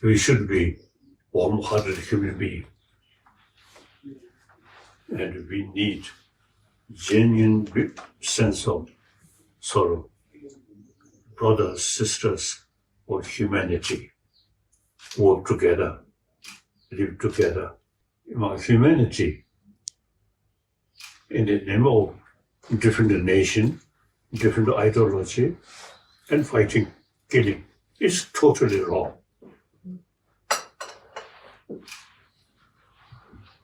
we should be warm-hearted human beings. And we need genuine sense of sorrow. Brothers, sisters, or humanity, work together, live together among humanity. In the name of different nation, different ideology, and fighting, killing is totally wrong.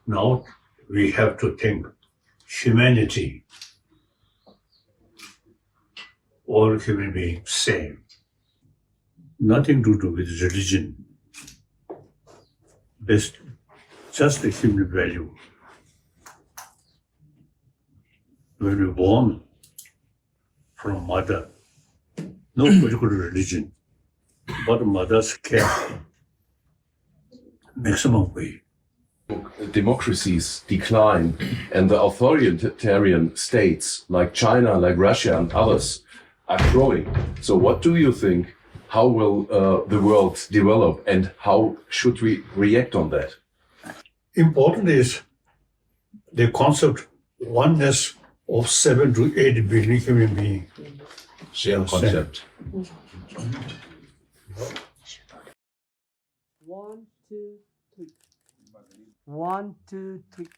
Now we have to think humanity, all human beings same. Nothing to do with religion. Just a human value. When we're born from mother, no particular religion, but mother's care, maximum way. Democracies decline and the authoritarian states like China, like Russia and others are growing. So what do you think? How will the world develop and how should we react on that? Important is the concept oneness of 7 to 8 billion human beings. Shared concept. 1, 2, 3. 1, 2, 3.